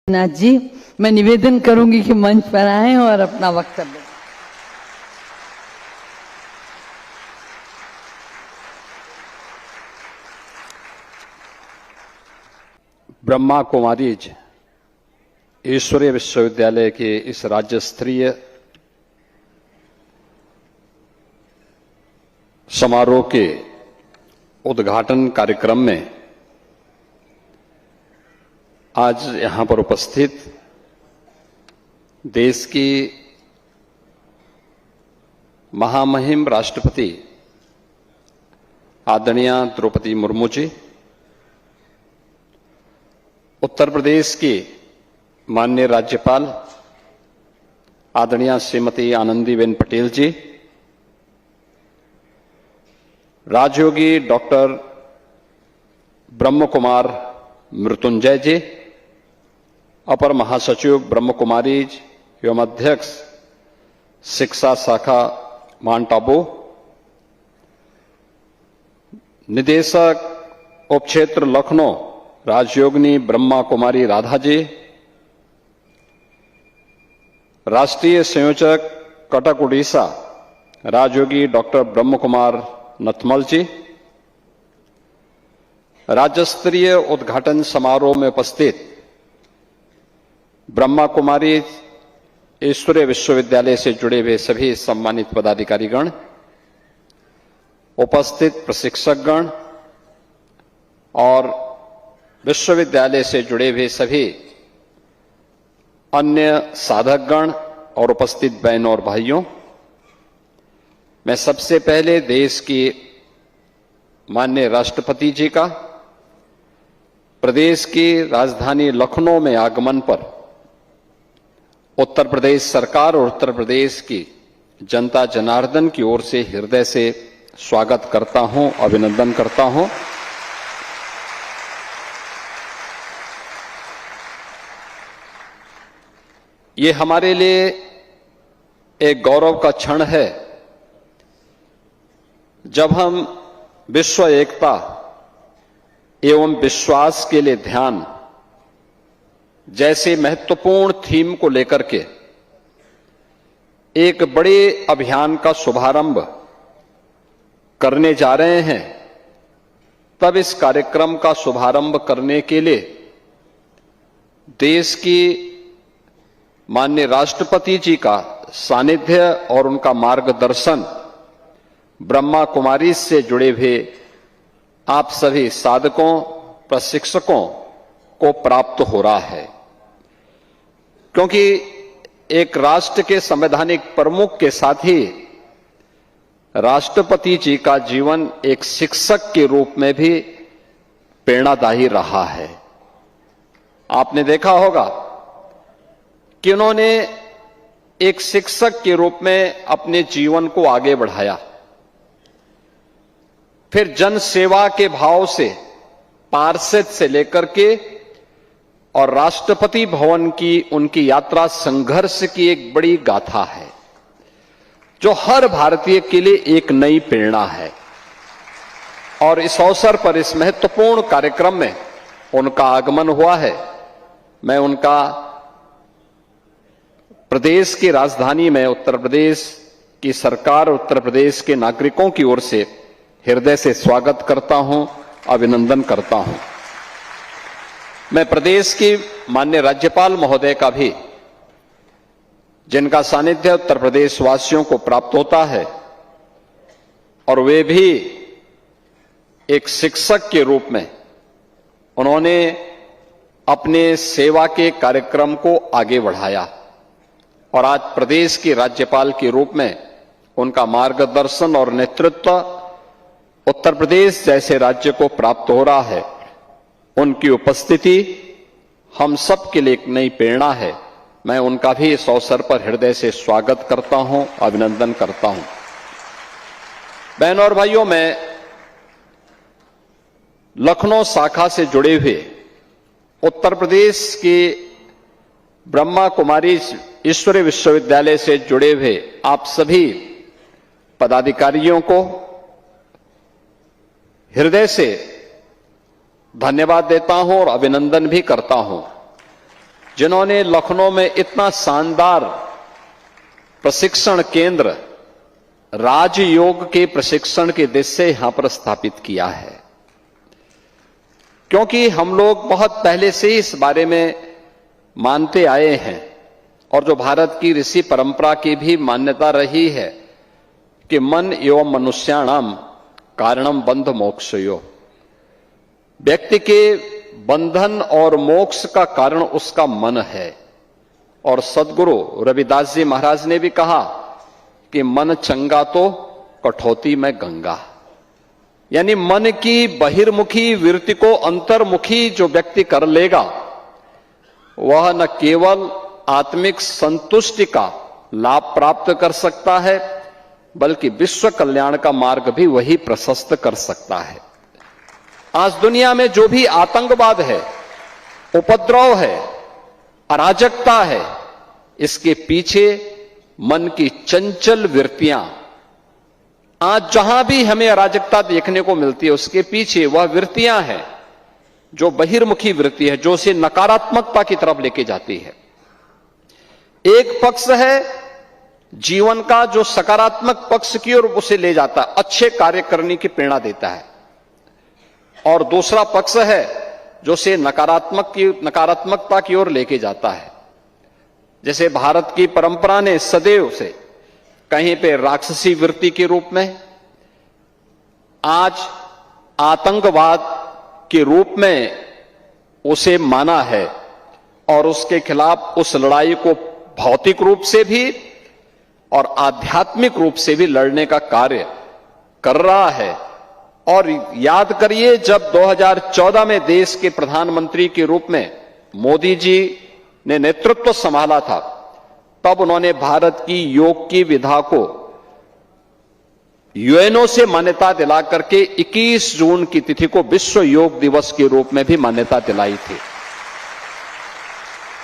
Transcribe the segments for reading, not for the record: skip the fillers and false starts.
नाथ जी, मैं निवेदन करूंगी कि मंच पर आएं और अपना वक्तव्य। ब्रह्मा कुमारीज ईश्वरीय विश्वविद्यालय के इस राज्य स्तरीय समारोह के उद्घाटन कार्यक्रम में आज यहां पर उपस्थित देश की महामहिम राष्ट्रपति आदरणीय द्रौपदी मुर्मू जी, उत्तर प्रदेश की माननीय राज्यपाल आदरणीय श्रीमती आनंदीबेन पटेल जी, राजयोगी डॉक्टर ब्रह्म कुमार मृत्युंजय जी, अपर महासचिव ब्रह्म कुमारीज एवं अध्यक्ष शिक्षा शाखा माउंट आबू, निदेशक उपक्षेत्र लखनऊ राजयोगिनी ब्रह्मा कुमारी राधा जी, राष्ट्रीय संयोजक कटक उड़ीसा राजयोगी डॉक्टर ब्रह्म कुमार नथमल जी, राज्य स्तरीय उद्घाटन समारोह में उपस्थित ब्रह्मा कुमारी ईश्वरीय विश्वविद्यालय से जुड़े हुए सभी सम्मानित पदाधिकारीगण, उपस्थित प्रशिक्षकगण और विश्वविद्यालय से जुड़े हुए सभी अन्य साधकगण और उपस्थित बहनों और भाइयों, मैं सबसे पहले देश की माननीय राष्ट्रपति जी का प्रदेश की राजधानी लखनऊ में आगमन पर उत्तर प्रदेश सरकार और उत्तर प्रदेश की जनता जनार्दन की ओर से हृदय से स्वागत करता हूं, अभिनंदन करता हूं। ये हमारे लिए एक गौरव का क्षण है जब हम विश्व एकता एवं विश्वास के लिए ध्यान जैसे महत्वपूर्ण थीम को लेकर के एक बड़े अभियान का शुभारंभ करने जा रहे हैं। तब इस कार्यक्रम का शुभारंभ करने के लिए देश की माननीय राष्ट्रपति जी का सानिध्य और उनका मार्गदर्शन ब्रह्मा कुमारी से जुड़े हुए आप सभी साधकों, प्रशिक्षकों को प्राप्त हो रहा है, क्योंकि एक राष्ट्र के संवैधानिक प्रमुख के साथ ही राष्ट्रपति जी का जीवन एक शिक्षक के रूप में भी प्रेरणादायी रहा है। आपने देखा होगा कि उन्होंने एक शिक्षक के रूप में अपने जीवन को आगे बढ़ाया, फिर जन सेवा के भाव से पार्षद से लेकर के और राष्ट्रपति भवन की उनकी यात्रा संघर्ष की एक बड़ी गाथा है जो हर भारतीय के लिए एक नई प्रेरणा है। और इस अवसर पर इस महत्वपूर्ण कार्यक्रम में उनका आगमन हुआ है। मैं उनका प्रदेश की राजधानी में उत्तर प्रदेश की सरकार, उत्तर प्रदेश के नागरिकों की ओर से हृदय से स्वागत करता हूं, अभिनंदन करता हूं। मैं प्रदेश की माननीय राज्यपाल महोदय का भी, जिनका सानिध्य उत्तर प्रदेश वासियों को प्राप्त होता है और वे भी एक शिक्षक के रूप में उन्होंने अपने सेवा के कार्यक्रम को आगे बढ़ाया और आज प्रदेश की राज्यपाल के रूप में उनका मार्गदर्शन और नेतृत्व उत्तर प्रदेश जैसे राज्य को प्राप्त हो रहा है। उनकी उपस्थिति हम सब के लिए एक नई प्रेरणा है। मैं उनका भी इस अवसर पर हृदय से स्वागत करता हूं, अभिनंदन करता हूं। बहनों और भाइयों, मैं लखनऊ शाखा से जुड़े हुए उत्तर प्रदेश की ब्रह्मा कुमारी ईश्वरीय विश्वविद्यालय से जुड़े हुए आप सभी पदाधिकारियों को हृदय से धन्यवाद देता हूं और अभिनंदन भी करता हूं। जिन्होंने लखनऊ में इतना शानदार प्रशिक्षण केंद्र राजयोग के प्रशिक्षण के उद्देश्य यहां पर स्थापित किया है। क्योंकि हम लोग बहुत पहले से ही इस बारे में मानते आए हैं और जो भारत की ऋषि परंपरा की भी मान्यता रही है कि मन एवं मनुष्याणाम कारणम बंध मोक्षयो, व्यक्ति के बंधन और मोक्ष का कारण उसका मन है। और सदगुरु रविदास जी महाराज ने भी कहा कि मन चंगा तो कठौती में गंगा, यानी मन की बहिर्मुखी वृत्ति को अंतर्मुखी जो व्यक्ति कर लेगा वह न केवल आत्मिक संतुष्टि का लाभ प्राप्त कर सकता है बल्कि विश्व कल्याण का मार्ग भी वही प्रशस्त कर सकता है। आज दुनिया में जो भी आतंकवाद है, उपद्रव है, अराजकता है, इसके पीछे मन की चंचल वृत्तियां, आज जहां भी हमें अराजकता देखने को मिलती है उसके पीछे वह वृत्तियां हैं जो बहिर्मुखी वृत्ति है, जो उसे नकारात्मकता की तरफ लेके जाती है। एक पक्ष है जीवन का जो सकारात्मक पक्ष की ओर उसे ले जाता है, अच्छे कार्य करने की प्रेरणा देता है, और दूसरा पक्ष है जो उसे नकारात्मकता की ओर लेके जाता है। जैसे भारत की परंपरा ने सदैव से कहीं पे राक्षसी वृत्ति के रूप में, आज आतंकवाद के रूप में उसे माना है और उसके खिलाफ उस लड़ाई को भौतिक रूप से भी और आध्यात्मिक रूप से भी लड़ने का कार्य कर रहा है। और याद करिए, जब 2014 में देश के प्रधानमंत्री के रूप में मोदी जी ने नेतृत्व संभाला था, तब उन्होंने भारत की योग की विधा को यूएनओ से मान्यता दिला करके 21 जून की तिथि को विश्व योग दिवस के रूप में भी मान्यता दिलाई थी।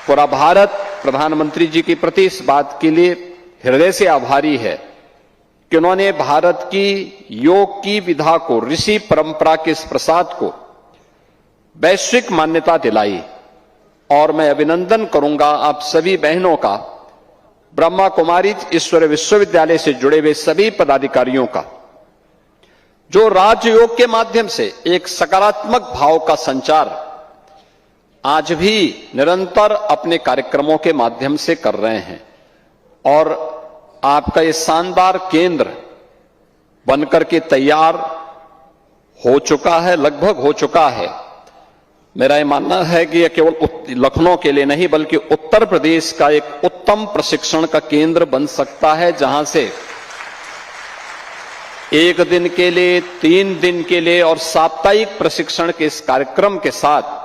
पूरा भारत प्रधानमंत्री जी के प्रति इस बात के लिए हृदय से आभारी है कि उन्होंने भारत की योग की विधा को, ऋषि परंपरा के इस प्रसाद को वैश्विक मान्यता दिलाई। और मैं अभिनंदन करूंगा आप सभी बहनों का, ब्रह्मा कुमारी ईश्वर विश्वविद्यालय से जुड़े हुए सभी पदाधिकारियों का, जो राजयोग के माध्यम से एक सकारात्मक भाव का संचार आज भी निरंतर अपने कार्यक्रमों के माध्यम से कर रहे हैं। और आपका ये शानदार केंद्र बनकर के तैयार हो चुका है, लगभग हो चुका है। मेरा ये मानना है कि यह केवल लखनऊ के लिए नहीं बल्कि उत्तर प्रदेश का एक उत्तम प्रशिक्षण का केंद्र बन सकता है, जहां से 1 दिन के लिए, 3 दिन के लिए और साप्ताहिक प्रशिक्षण के इस कार्यक्रम के साथ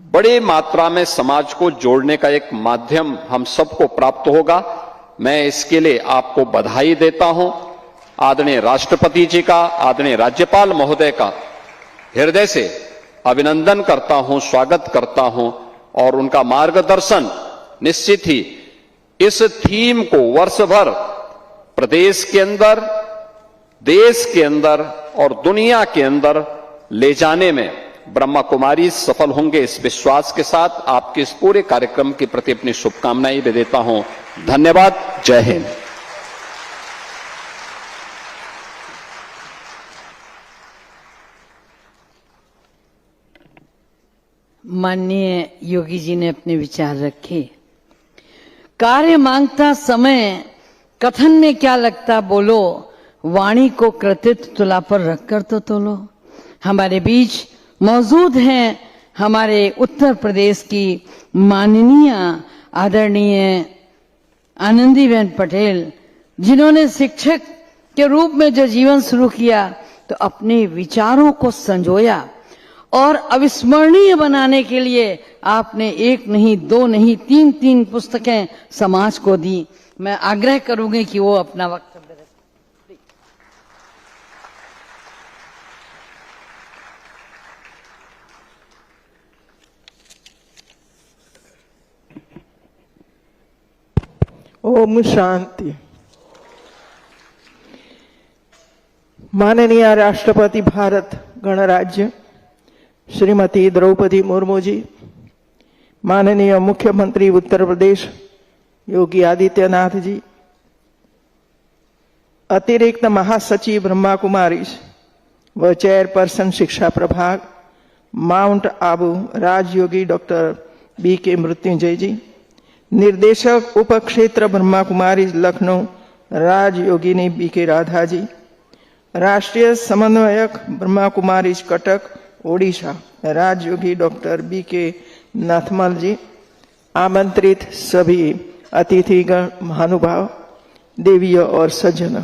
बड़ी मात्रा में समाज को जोड़ने का एक माध्यम हम सबको प्राप्त होगा। मैं इसके लिए आपको बधाई देता हूं। आदरणीय राष्ट्रपति जी का, आदरणीय राज्यपाल महोदय का हृदय से अभिनंदन करता हूं, स्वागत करता हूं, और उनका मार्गदर्शन निश्चित ही इस थीम को वर्ष भर प्रदेश के अंदर, देश के अंदर और दुनिया के अंदर ले जाने में ब्रह्मा कुमारी सफल होंगे। इस विश्वास के साथ आपके इस पूरे कार्यक्रम के प्रति अपनी शुभकामनाएं भी देता हूं। धन्यवाद। जय हिंद। माननीय योगी जी ने अपने विचार रखे। कार्य मांगता समय कथन में क्या लगता बोलो, वाणी को कृतित्व तुला पर रखकर तो तोलो। हमारे बीच मौजूद हैं हमारे उत्तर प्रदेश की माननीय आदरणीय आनंदीबेन पटेल, जिन्होंने शिक्षक के रूप में जो जीवन शुरू किया तो अपने विचारों को संजोया और अविस्मरणीय बनाने के लिए आपने 1 नहीं, 2 नहीं, 3 पुस्तकें समाज को दी। मैं आग्रह करूंगी कि वो अपना वक्तव्य रखें। ओम शांति। माननीय राष्ट्रपति भारत गणराज्य श्रीमती द्रौपदी मुर्मू जी, माननीय मुख्यमंत्री उत्तर प्रदेश योगी आदित्यनाथ जी, अतिरिक्त महासचिव ब्रह्मा कुमारी व चेयरपर्सन शिक्षा प्रभाग माउंट आबू राजयोगी डॉक्टर BK मृत्युंजय जी, निर्देशक उप क्षेत्र ब्रह्मा कुमारी लखनऊ राजयोगिनी BK राधा जी, राष्ट्रीय समन्वयक ब्रह्मा कुमारी कटक ओडिशा राजयोगी डॉक्टर BK नाथमल जी, आमंत्रित सभी अतिथिगण महानुभाव, देवियों और सज्जनों,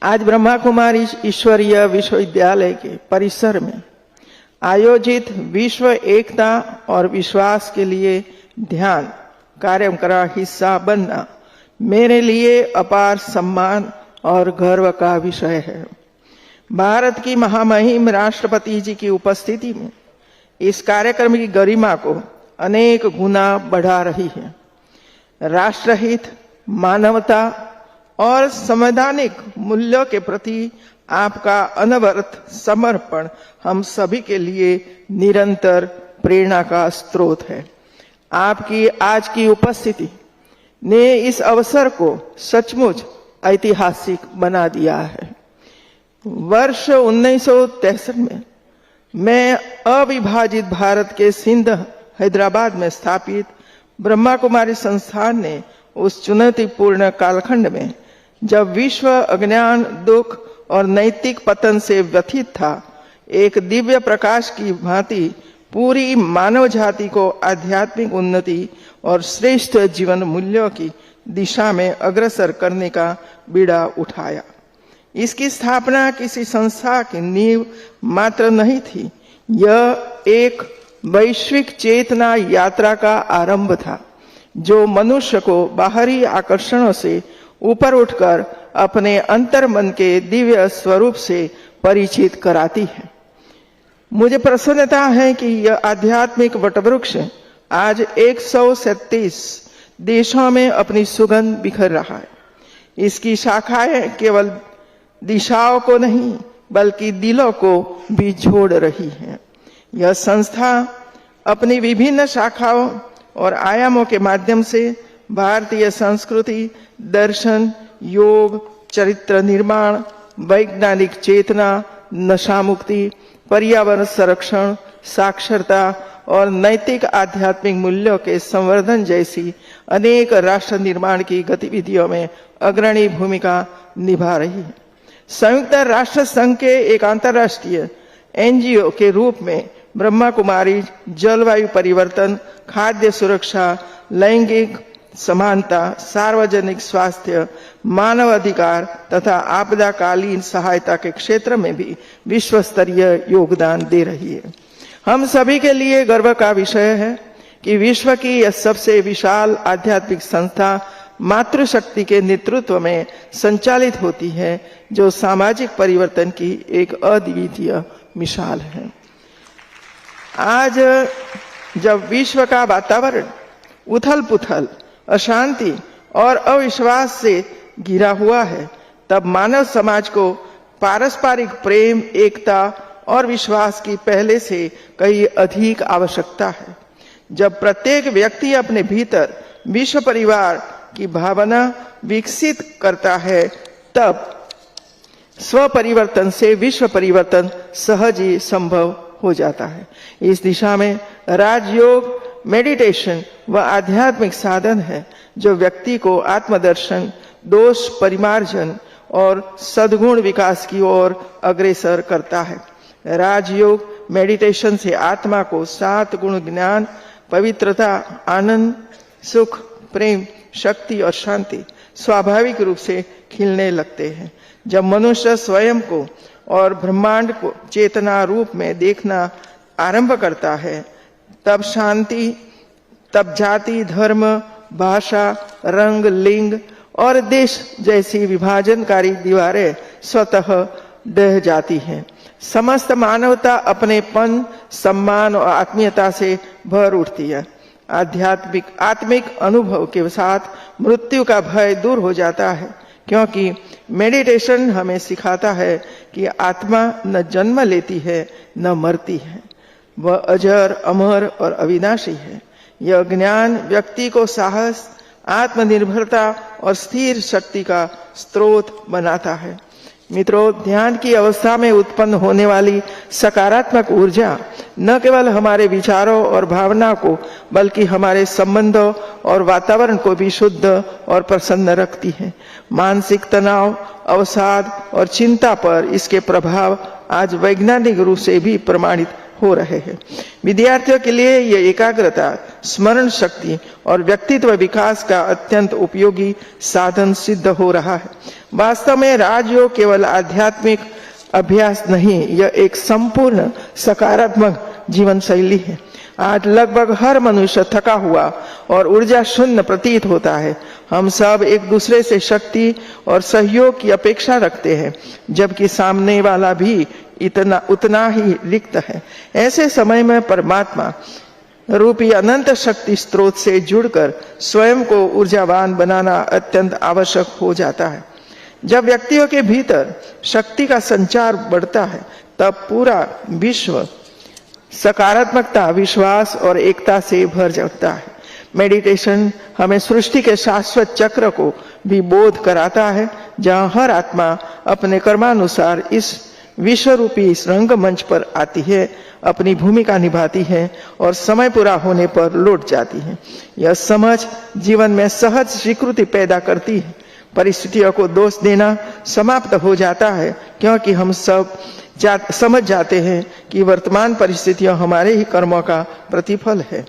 आज ब्रह्मा कुमारी ईश्वरीय विश्वविद्यालय के परिसर में आयोजित विश्व एकता और विश्वास के लिए ध्यान कार्यक्रम का हिस्सा बनना मेरे लिए अपार सम्मान और गर्व का विषय है। भारत की महामहिम राष्ट्रपति जी की उपस्थिति में इस कार्यक्रम की गरिमा को अनेक गुना बढ़ा रही है। राष्ट्रहित, मानवता और संवैधानिक मूल्यों के प्रति आपका अनवरत समर्पण हम सभी के लिए निरंतर प्रेरणा का स्रोत है। आपकी आज की उपस्थिति ने इस अवसर को सचमुच ऐतिहासिक बना दिया है। वर्ष 1963 में मैं अविभाजित भारत के सिंध हैदराबाद में स्थापित ब्रह्मा कुमारी संस्थान ने उस चुनौतीपूर्ण कालखंड में, जब विश्व अज्ञान, दुख और नैतिक पतन से व्यथित था, एक दिव्य प्रकाश की भांति पूरी मानव जाति को आध्यात्मिक उन्नति और श्रेष्ठ जीवन मूल्यों की दिशा में अग्रसर करने का बीड़ा उठाया। इसकी स्थापना किसी संस्था की नींव मात्र नहीं थी, यह एक वैश्विक चेतना यात्रा का आरंभ था, जो मनुष्य को बाहरी आकर्षणों से ऊपर उठकर अपने अंतर मन के दिव्य स्वरूप से परिचित कराती है। मुझे प्रसन्नता है कि यह आध्यात्मिक वटवृक्ष आज 137 देशों में अपनी सुगंध बिखर रहा है। इसकी शाखाएं केवल दिशाओं को नहीं बल्कि दिलों को भी जोड़ रही है। यह संस्था अपनी विभिन्न शाखाओं और आयामों के माध्यम से भारतीय संस्कृति, दर्शन, योग, चरित्र निर्माण, वैज्ञानिक चेतना, नशा मुक्ति, पर्यावरण संरक्षण, साक्षरता और नैतिक आध्यात्मिक मूल्यों के संवर्धन जैसी अनेक राष्ट्र निर्माण की गतिविधियों में अग्रणी भूमिका निभा रही है। संयुक्त राष्ट्र संघ के एक अंतर्राष्ट्रीय NGO के रूप में ब्रह्मा कुमारी जलवायु परिवर्तन, खाद्य सुरक्षा, लैंगिक समानता, सार्वजनिक स्वास्थ्य, मानव अधिकार तथा आपदाकालीन सहायता के क्षेत्र में भी विश्व स्तरीय योगदान दे रही है। हम सभी के लिए गर्व का विषय है कि विश्व की यह सबसे विशाल आध्यात्मिक संस्था मातृशक्ति के नेतृत्व में संचालित होती है, जो सामाजिक परिवर्तन की एक अद्वितीय मिसाल है। आज जब विश्व का वातावरण उथल पुथल, अशांति और अविश्वास से घिरा हुआ है, तब मानव समाज को पारस्परिक प्रेम, एकता और विश्वास की पहले से कहीं अधिक आवश्यकता है। जब प्रत्येक व्यक्ति अपने भीतर विश्व परिवार की भावना विकसित करता है, तब स्व परिवर्तन से विश्व परिवर्तन सहज ही संभव हो जाता है। इस दिशा में राजयोग, मेडिटेशन व आध्यात्मिक साधन है, जो व्यक्ति को आत्मदर्शन, दोष परिमार्जन और सद्गुण विकास की ओर अग्रसर करता है। राजयोग मेडिटेशन से आत्मा को 7 गुण ज्ञान, पवित्रता, आनंद, सुख, प्रेम, शक्ति और शांति स्वाभाविक रूप से खिलने लगते हैं। जब मनुष्य स्वयं को और ब्रह्मांड को चेतना रूप में देखना आरंभ करता है, तब शांति, तब जाति, धर्म, भाषा, रंग, लिंग और देश जैसी विभाजनकारी दीवारें स्वतः ढह जाती हैं। समस्त मानवता अपनेपन, सम्मान और आत्मीयता से भर उठती है। आत्मिक अनुभव के साथ मृत्यु का भय दूर हो जाता है, क्योंकि मेडिटेशन हमें सिखाता है कि आत्मा न जन्म लेती है न मरती है। वह अजर, अमर और अविनाशी है। यह ज्ञान व्यक्ति को साहस, आत्मनिर्भरता और स्थिर शक्ति का स्रोत बनाता है। मित्रों, ध्यान की अवस्था में उत्पन्न होने वाली सकारात्मक ऊर्जा न केवल हमारे विचारों और भावना को बल्कि हमारे संबंधों और वातावरण को भी शुद्ध और प्रसन्न रखती है। मानसिक तनाव, अवसाद और चिंता पर इसके प्रभाव आज वैज्ञानिक रूप से भी प्रमाणित हो रहे हैं। विद्यार्थियों के लिए यह एकाग्रता, स्मरण शक्ति और व्यक्तित्व विकास का अत्यंत उपयोगी साधन सिद्ध हो रहा है। वास्तव में राजयोग केवल आध्यात्मिक अभ्यास नहीं, यह एक संपूर्ण सकारात्मक जीवन शैली है। आज लगभग हर मनुष्य थका हुआ और ऊर्जा शून्य प्रतीत होता है। हम सब एक दूसरे से शक्ति और सहयोग की अपेक्षा रखते हैं, जबकि सामने वाला भी उतना ही रिक्त है। ऐसे समय में परमात्मा रूपी अनंत शक्ति स्रोत से जुड़कर स्वयं को ऊर्जावान बनाना अत्यंत आवश्यक हो जाता है। जब व्यक्तियों के भीतर शक्ति का संचार बढ़ता है, तब पूरा विश्व सकारात्मकता, विश्वास और एकता से भर जाता है। मेडिटेशन हमें सृष्टि के शाश्वत चक्र को भी बोध कराता है, जहां हर आत्मा अपने कर्मानुसार इस विश्व रूपी इस रंगमंच पर आती है, अपनी भूमिका निभाती है और समय पूरा होने पर लौट जाती है। यह समझ जीवन में सहज स्वीकृति पैदा करती है। परिस्थितियों को दोष देना समाप्त हो जाता है, क्योंकि हम सब समझ जाते हैं कि वर्तमान परिस्थितियां हमारे ही कर्मों का प्रतिफल है।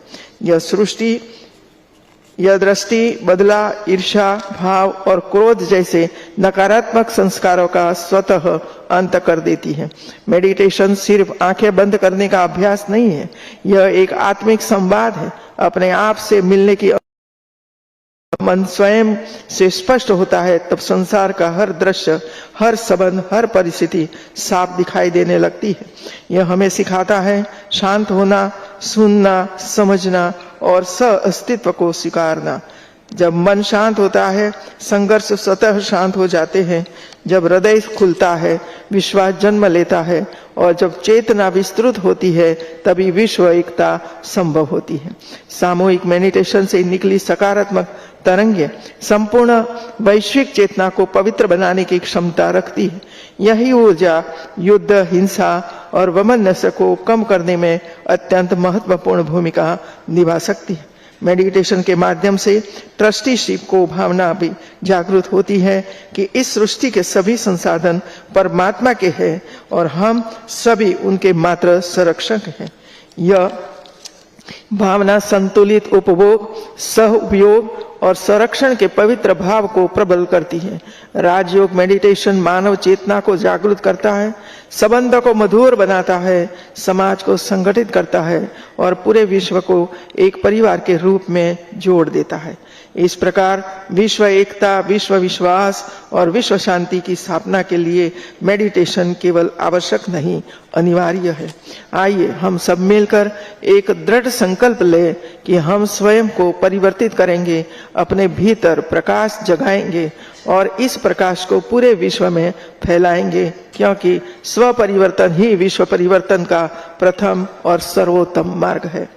यह दृष्टि बदला, ईर्ष्या भाव और क्रोध जैसे नकारात्मक संस्कारों का स्वतः अंत कर देती है। मेडिटेशन सिर्फ आंखें बंद करने का अभ्यास नहीं है, यह एक आत्मिक संवाद है। अपने आप से मिलने की मन स्वयं से स्पष्ट होता है, तब संसार का हर दृश्य, हर संबंध, हर परिस्थिति साफ दिखाई देने लगती है। यह हमें सिखाता है शांत होना, सुनना, समझना और सह-अस्तित्व को स्वीकारना। जब मन शांत होता है, संघर्ष स्वतः शांत हो जाते हैं। जब हृदय खुलता है, विश्वास जन्म लेता है और जब चेतना विस्तृत होती है, तभी विश्व एकता संभव होती है। सामूहिक मेडिटेशन से निकली सकारात्मक तरंगे संपूर्ण वैश्विक चेतना को पवित्र बनाने की क्षमता रखती है। यही ऊर्जा युद्ध, हिंसा और वैमनस्य को कम करने में अत्यंत महत्वपूर्ण भूमिका निभा सकती है। मेडिटेशन के माध्यम से ट्रस्टीशिप को भावना भी जागृत होती है कि इस सृष्टि के सभी संसाधन परमात्मा के हैं और हम सभी उनके मात्र संरक्षक हैं। यह भावना संतुलित उपभोग, सह उपयोग और संरक्षण के पवित्र भाव को प्रबल करती है। राजयोग मेडिटेशन मानव चेतना को जागृत करता है, संबंधों को मधुर बनाता है, समाज को संगठित करता है और पूरे विश्व को एक परिवार के रूप में जोड़ देता है। इस प्रकार विश्व एकता, विश्व विश्वास और विश्व शांति की स्थापना के लिए मेडिटेशन केवल आवश्यक नहीं, अनिवार्य है। आइए हम सब मिलकर एक दृढ़ संकल्प लें कि हम स्वयं को परिवर्तित करेंगे, अपने भीतर प्रकाश जगाएंगे और इस प्रकाश को पूरे विश्व में फैलाएंगे, क्योंकि स्व परिवर्तन ही विश्व परिवर्तन का प्रथम और सर्वोत्तम मार्ग है।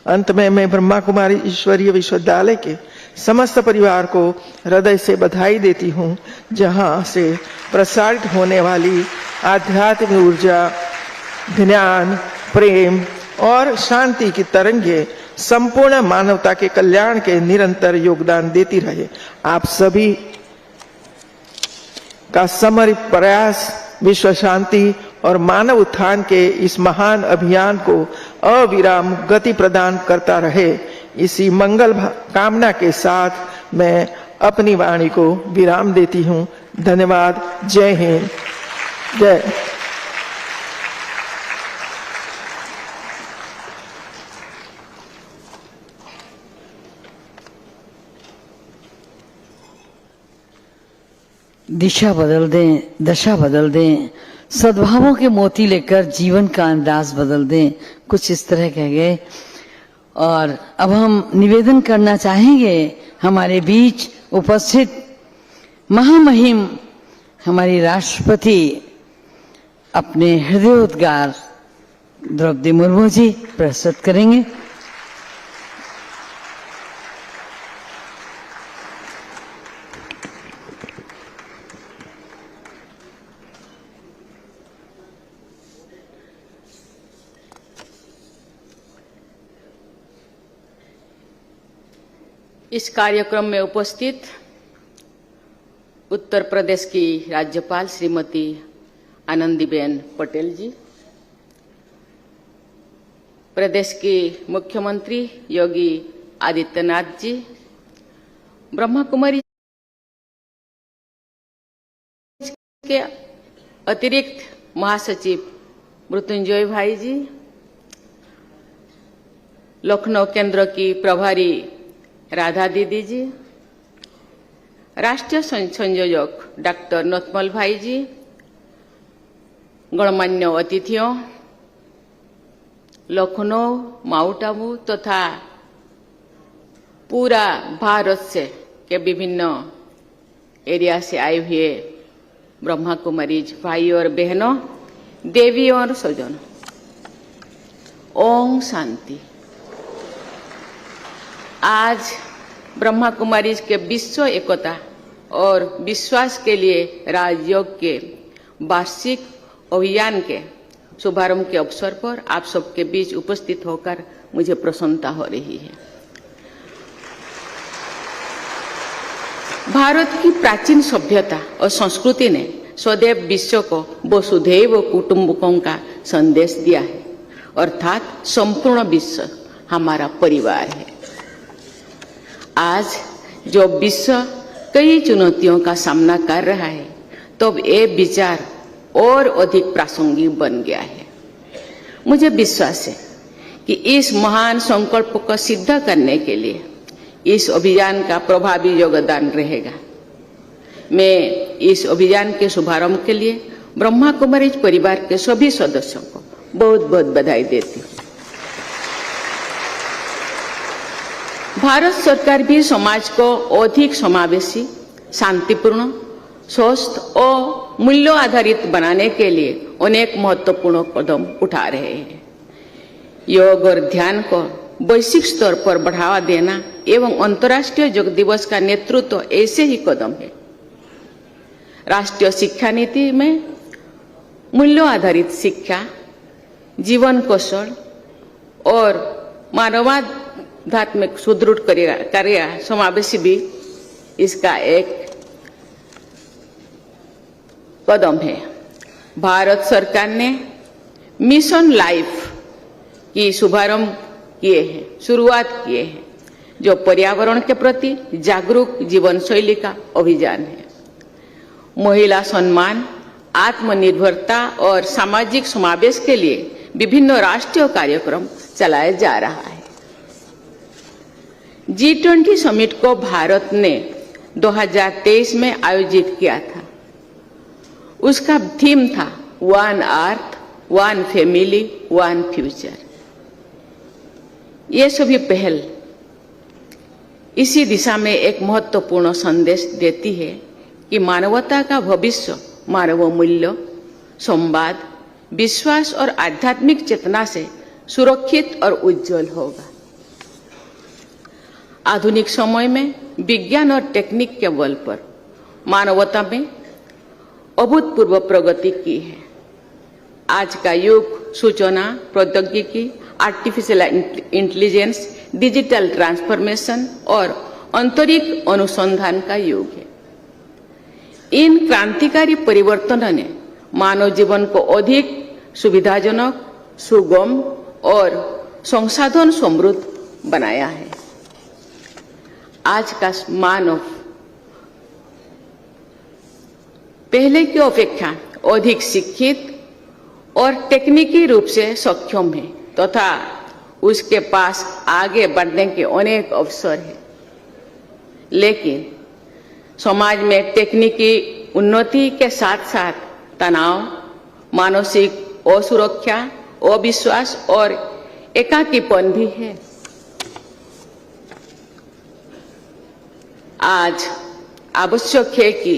अंत में मैं ब्रह्मा कुमारी ईश्वरीय विश्वविद्यालय के समस्त परिवार को हृदय से बधाई देती हूँ, जहाँ से प्रसारित होने वाली आध्यात्मिक ऊर्जा, ज्ञान, प्रेम और शांति की तरंगे संपूर्ण मानवता के कल्याण के निरंतर योगदान देती रहे। आप सभी का समर्पित प्रयास विश्व शांति और मानव उत्थान के इस महान अभियान को अविराम गति प्रदान करता रहे। इसी मंगल कामना के साथ मैं अपनी वाणी को विराम देती हूँ। धन्यवाद। जय हिंद, जय। दिशा बदल दें, दशा बदल दें, सद्भावों के मोती लेकर जीवन का अंदाज बदल दें, कुछ इस तरह कह गए। और अब हम निवेदन करना चाहेंगे हमारे बीच उपस्थित महामहिम हमारी राष्ट्रपति अपने हृदयोद्गार द्रौपदी मुर्मू जी प्रस्तुत करेंगे। इस कार्यक्रम में उपस्थित उत्तर प्रदेश की राज्यपाल श्रीमती आनंदीबेन पटेल जी, प्रदेश की मुख्यमंत्री योगी आदित्यनाथ जी, ब्रह्मा कुमारी के अतिरिक्त महासचिव मृत्युंजय भाई जी, लखनऊ केंद्र की प्रभारी राधा दीदी जी, राष्ट्रीय संयोजक डॉक्टर नोतमल भाई जी, गणमान्य अतिथियों, लखनऊ, माउंट आबू तथा पूरा भारत से के विभिन्न एरिया से आए हुए ब्रह्मा कुमारीज भाई और बहनों, देवी और स्वजनों, ओम शांति। आज ब्रह्मा कुमारीज के विश्व एकता और विश्वास के लिए राजयोग के वार्षिक अभियान के शुभारंभ के अवसर पर आप सबके बीच उपस्थित होकर मुझे प्रसन्नता हो रही है। भारत की प्राचीन सभ्यता और संस्कृति ने सदैव विश्व को वसुधैव कुटुंबकम का संदेश दिया है, अर्थात संपूर्ण विश्व हमारा परिवार है। आज जो विश्व कई चुनौतियों का सामना कर रहा है, तब ये विचार और अधिक प्रासंगिक बन गया है। मुझे विश्वास है कि इस महान संकल्प को सिद्ध करने के लिए इस अभियान का प्रभावी योगदान रहेगा। मैं इस अभियान के शुभारंभ के लिए ब्रह्मा कुमारीज परिवार के सभी सदस्यों को बहुत बहुत बधाई देती हूँ। भारत सरकार भी समाज को अधिक समावेशी, शांतिपूर्ण, स्वस्थ और मूल्य आधारित बनाने के लिए अनेक महत्वपूर्ण कदम उठा रहे हैं। योग और ध्यान को वैश्विक स्तर पर बढ़ावा देना एवं अंतर्राष्ट्रीय योग दिवस का नेतृत्व ऐसे ही कदम है। राष्ट्रीय शिक्षा नीति में मूल्य आधारित शिक्षा, जीवन कौशल और मानवाध्यात्मिक सुदृढ़ कार्य समावेशी भी इसका एक कदम है। भारत सरकार ने मिशन लाइफ की शुभारंभ शुरुआत किए हैं, जो पर्यावरण के प्रति जागरूक जीवन शैली का अभियान है। महिला सम्मान, आत्मनिर्भरता और सामाजिक समावेश के लिए विभिन्न राष्ट्रीय कार्यक्रम चलाया जा रहा है। G20 समिट को भारत ने 2023 में आयोजित किया था। उसका थीम था one earth, one family, one future. ये सभी पहल इसी दिशा में एक महत्वपूर्ण संदेश देती है कि मानवता का भविष्य मानव मूल्य, संवाद, विश्वास और आध्यात्मिक चेतना से सुरक्षित और उज्जवल होगा। आधुनिक समय में विज्ञान और टेक्निक के बल पर मानवता में अभूतपूर्व प्रगति की है। आज का युग सूचना प्रौद्योगिकी, आर्टिफिशियल इंटेलिजेंस, डिजिटल ट्रांसफॉर्मेशन और अंतरिक्ष अनुसंधान का युग है। इन क्रांतिकारी परिवर्तनों ने मानव जीवन को अधिक सुविधाजनक, सुगम और संसाधन समृद्ध बनाया है। आज का मानव पहले की अपेक्षा अधिक शिक्षित और तकनीकी रूप से सक्षम है तथा उसके पास आगे बढ़ने के अनेक अवसर हैं। लेकिन समाज में तकनीकी उन्नति के साथ साथ तनाव, मानसिक असुरक्षा, अविश्वास और एकाकीपन भी है। आज आवश्यक है कि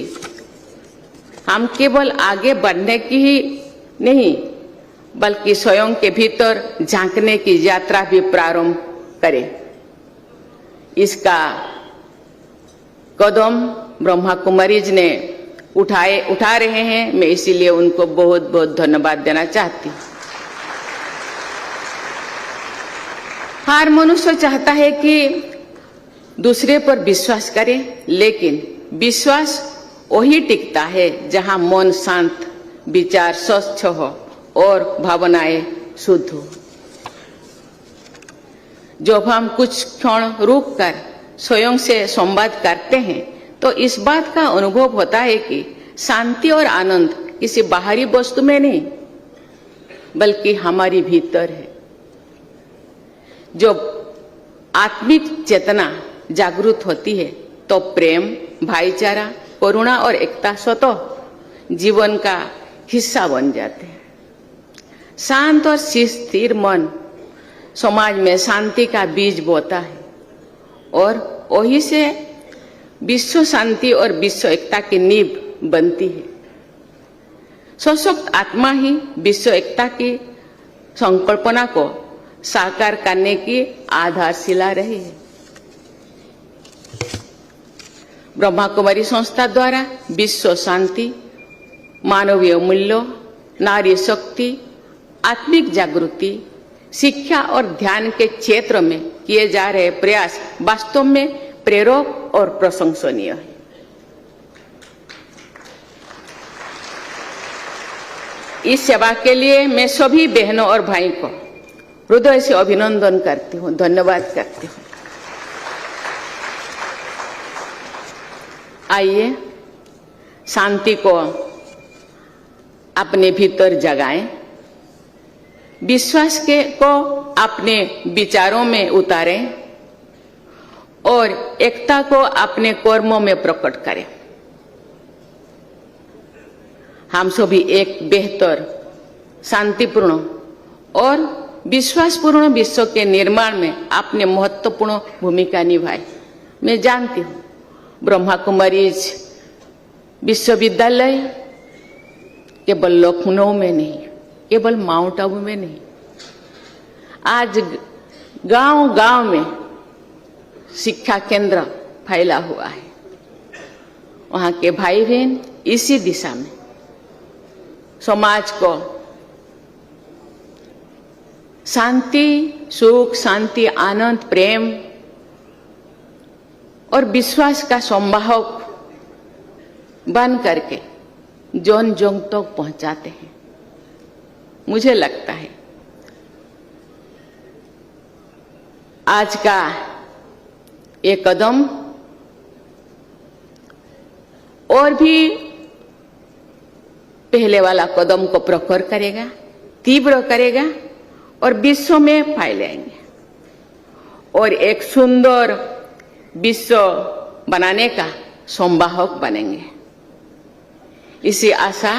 हम केवल आगे बढ़ने की ही नहीं बल्कि स्वयं के भीतर झांकने की यात्रा भी प्रारंभ करें। इसका कदम ब्रह्मा कुमारीज ने उठा रहे हैं। मैं इसीलिए उनको बहुत बहुत धन्यवाद देना चाहती हूँ। हर मनुष्य चाहता है कि दूसरे पर विश्वास करे, लेकिन विश्वास वही टिकता है जहां मन शांत, विचार स्वच्छ हो और भावनाएं शुद्ध हो। जब हम कुछ क्षण रुककर स्वयं से संवाद करते हैं तो इस बात का अनुभव होता है कि शांति और आनंद किसी बाहरी वस्तु में नहीं, बल्कि हमारी भीतर है। जब आत्मिक चेतना जागृत होती है तो प्रेम, भाईचारा, करुणा और एकता स्वतः जीवन का हिस्सा बन जाते हैं। शांत और स्थिर मन समाज में शांति का बीज बोता है और वही से विश्व शांति और विश्व एकता की नींव बनती है। सशक्त आत्मा ही विश्व एकता की संकल्पना को साकार करने की आधारशिला रही है। ब्रह्मा कुमारी संस्था द्वारा विश्व शांति, मानवीय मूल्यों, नारी शक्ति, आत्मिक जागृति, शिक्षा और ध्यान के क्षेत्र में किए जा रहे प्रयास वास्तव में प्रेरक और प्रशंसनीय है। इस सेवा के लिए मैं सभी बहनों और भाई को हृदय से अभिनंदन करती हूँ, धन्यवाद करती हूँ। आइए शांति को अपने भीतर जगाएं, विश्वास को अपने विचारों में उतारें और एकता को अपने कर्मों में प्रकट करें। हम सभी एक बेहतर, शांतिपूर्ण और विश्वासपूर्ण विश्व के निर्माण में अपने महत्वपूर्ण भूमिका निभाए। मैं जानती हूँ ब्रह्मा कुमारीज विश्वविद्यालय केवल लखनऊ में नहीं, केवल माउंट आबू में नहीं, आज गांव-गांव में शिक्षा केंद्र फैला हुआ है। वहां के भाई बहन इसी दिशा में समाज को शांति, सुख, शांति, आनंद, प्रेम और विश्वास का संवाहक बन करके जन जन तक पहुंचाते हैं। मुझे लगता है आज का ये कदम और भी पहले वाला कदम को प्रखर करेगा, तीव्र करेगा और विश्व में फैलाएंगे और एक सुंदर विश्व बनाने का संवाहक बनेंगे। इसी आशा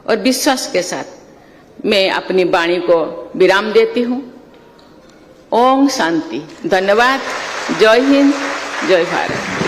और विश्वास के साथ मैं अपनी वाणी को विराम देती हूँ। ओम शांति। धन्यवाद। जय हिंद, जय भारत।